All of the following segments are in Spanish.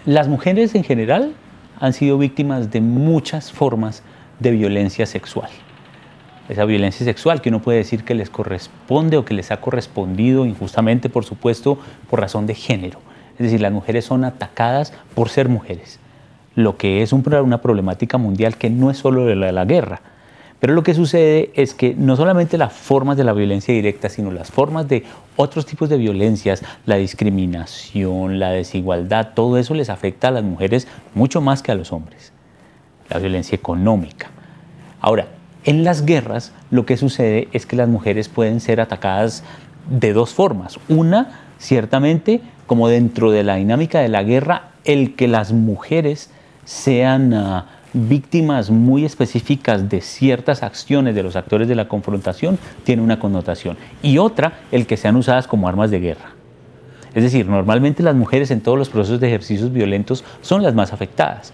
Las mujeres en general han sido víctimas de muchas formas de violencia sexual. Esa violencia sexual que uno puede decir que les corresponde o que les ha correspondido injustamente, por supuesto, por razón de género. Es decir, las mujeres son atacadas por ser mujeres, lo que es una problemática mundial que no es solo de la guerra. Pero lo que sucede es que no solamente las formas de la violencia directa, sino las formas de otros tipos de violencias, la discriminación, la desigualdad, todo eso les afecta a las mujeres mucho más que a los hombres. La violencia económica. Ahora, en las guerras lo que sucede es que las mujeres pueden ser atacadas de dos formas. Una, ciertamente, como dentro de la dinámica de la guerra, el que las mujeres sean víctimas muy específicas de ciertas acciones de los actores de la confrontación tiene una connotación. Y otra, el que sean usadas como armas de guerra. Es decir, normalmente las mujeres en todos los procesos de ejercicios violentos son las más afectadas.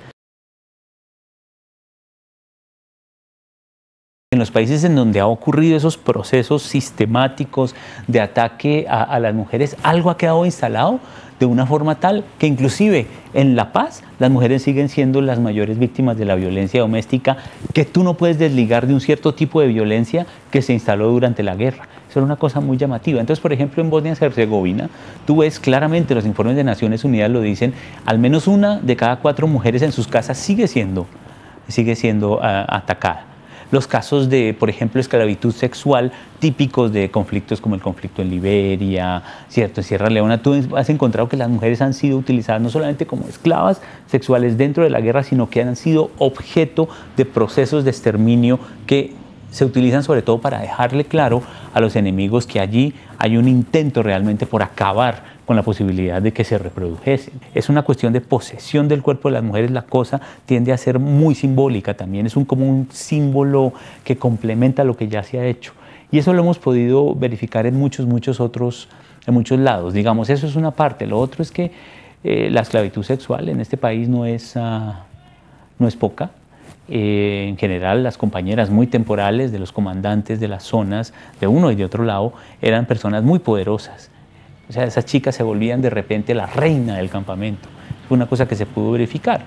En los países en donde ha ocurrido esos procesos sistemáticos de ataque a las mujeres, algo ha quedado instalado de una forma tal que inclusive en la paz las mujeres siguen siendo las mayores víctimas de la violencia doméstica, que tú no puedes desligar de un cierto tipo de violencia que se instaló durante la guerra. Eso era una cosa muy llamativa. Entonces, por ejemplo, en Bosnia y Herzegovina, tú ves claramente, los informes de Naciones Unidas lo dicen, al menos una de cada 4 mujeres en sus casas sigue siendo atacada. Los casos de, por ejemplo, esclavitud sexual típicos de conflictos como el conflicto en Liberia, ¿cierto? En Sierra Leona, tú has encontrado que las mujeres han sido utilizadas no solamente como esclavas sexuales dentro de la guerra, sino que han sido objeto de procesos de exterminio que se utilizan sobre todo para dejarle claro a los enemigos que allí hay un intento realmente por acabar con la posibilidad de que se reprodujesen. Es una cuestión de posesión del cuerpo de las mujeres, la cosa tiende a ser muy simbólica también, es como un símbolo que complementa lo que ya se ha hecho. Y eso lo hemos podido verificar en muchos lados. Digamos, eso es una parte. Lo otro es que la esclavitud sexual en este país no es poca. En general, las compañeras muy temporales de los comandantes de las zonas de uno y de otro lado eran personas muy poderosas. O sea, esas chicas se volvían de repente la reina del campamento. Fue una cosa que se pudo verificar.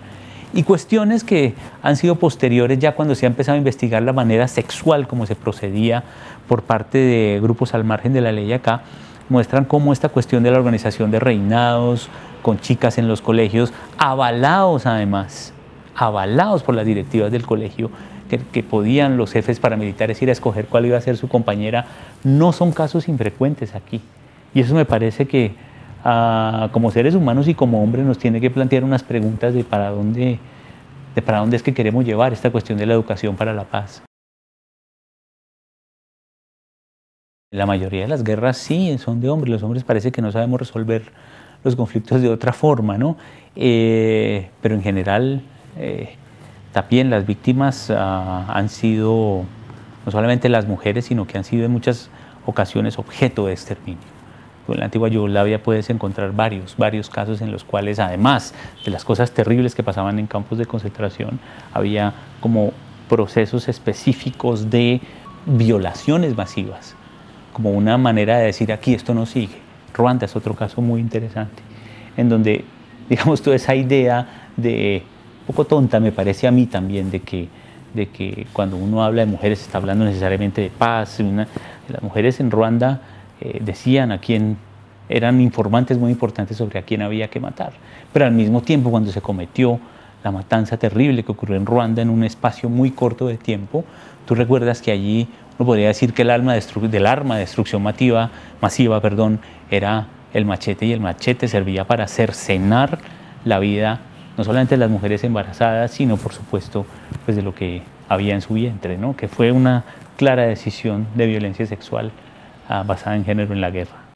Y cuestiones que han sido posteriores, ya cuando se ha empezado a investigar la manera sexual como se procedía por parte de grupos al margen de la ley acá, muestran cómo esta cuestión de la organización de reinados con chicas en los colegios, avalados además, avalados por las directivas del colegio, que podían los jefes paramilitares ir a escoger cuál iba a ser su compañera, no son casos infrecuentes aquí. Y eso me parece que como seres humanos y como hombres nos tiene que plantear unas preguntas de para dónde es que queremos llevar esta cuestión de la educación para la paz. La mayoría de las guerras sí son de hombres. Los hombres parece que no sabemos resolver los conflictos de otra forma, ¿no? Pero en general también las víctimas han sido no solamente las mujeres, sino que han sido en muchas ocasiones objeto de exterminio. En la antigua Yugoslavia puedes encontrar varios casos en los cuales, además de las cosas terribles que pasaban en campos de concentración, había como procesos específicos de violaciones masivas, como una manera de decir aquí esto no sigue. Ruanda es otro caso muy interesante, en donde, digamos, toda esa idea de, un poco tonta me parece a mí también, de que cuando uno habla de mujeres está hablando necesariamente de paz. Las mujeres en Ruanda decían a quién, eran informantes muy importantes sobre a quién había que matar. Pero al mismo tiempo, cuando se cometió la matanza terrible que ocurrió en Ruanda en un espacio muy corto de tiempo, tú recuerdas que allí uno podría decir que el arma de destrucción masiva, era el machete, y el machete servía para cercenar la vida no solamente de las mujeres embarazadas, sino por supuesto pues de lo que había en su vientre, ¿no? Que fue una clara decisión de violencia sexual basada en género en la guerra.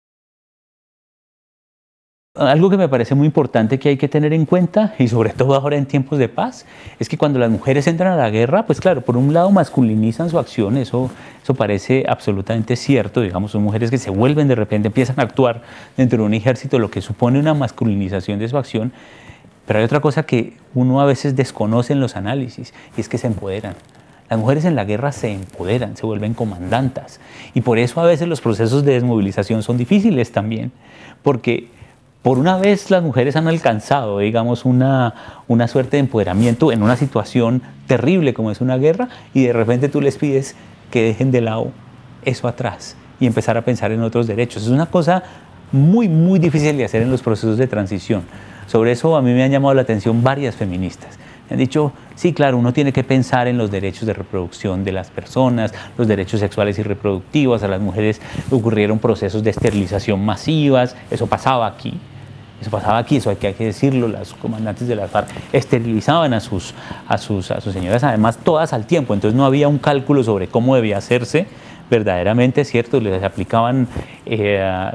Algo que me parece muy importante que hay que tener en cuenta, y sobre todo ahora en tiempos de paz, es que cuando las mujeres entran a la guerra, pues claro, por un lado masculinizan su acción, eso parece absolutamente cierto, digamos, son mujeres que se vuelven de repente, empiezan a actuar dentro de un ejército, lo que supone una masculinización de su acción, pero hay otra cosa que uno a veces desconoce en los análisis, y es que se empoderan. Las mujeres en la guerra se empoderan, se vuelven comandantas. Y por eso a veces los procesos de desmovilización son difíciles también, porque por una vez las mujeres han alcanzado, digamos, una suerte de empoderamiento en una situación terrible como es una guerra, y de repente tú les pides que dejen de lado eso atrás y empezar a pensar en otros derechos. Es una cosa muy, muy difícil de hacer en los procesos de transición. Sobre eso a mí me han llamado la atención varias feministas. Me han dicho, sí, claro, uno tiene que pensar en los derechos de reproducción de las personas, los derechos sexuales y reproductivos. A las mujeres ocurrieron procesos de esterilización masivas, eso pasaba aquí. Eso hay que decirlo, los comandantes de las FARC esterilizaban a sus señoras, además todas al tiempo, entonces no había un cálculo sobre cómo debía hacerse verdaderamente, ¿cierto? Les aplicaban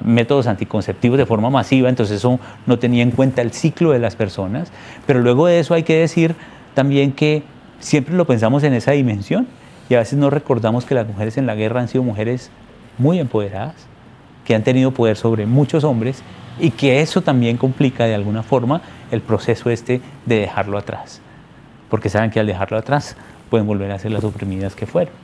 métodos anticonceptivos de forma masiva, entonces eso no tenía en cuenta el ciclo de las personas, pero luego de eso hay que decir también que siempre lo pensamos en esa dimensión y a veces no recordamos que las mujeres en la guerra han sido mujeres muy empoderadas, que han tenido poder sobre muchos hombres y que eso también complica de alguna forma el proceso de dejarlo atrás, porque saben que al dejarlo atrás pueden volver a ser las oprimidas que fueron.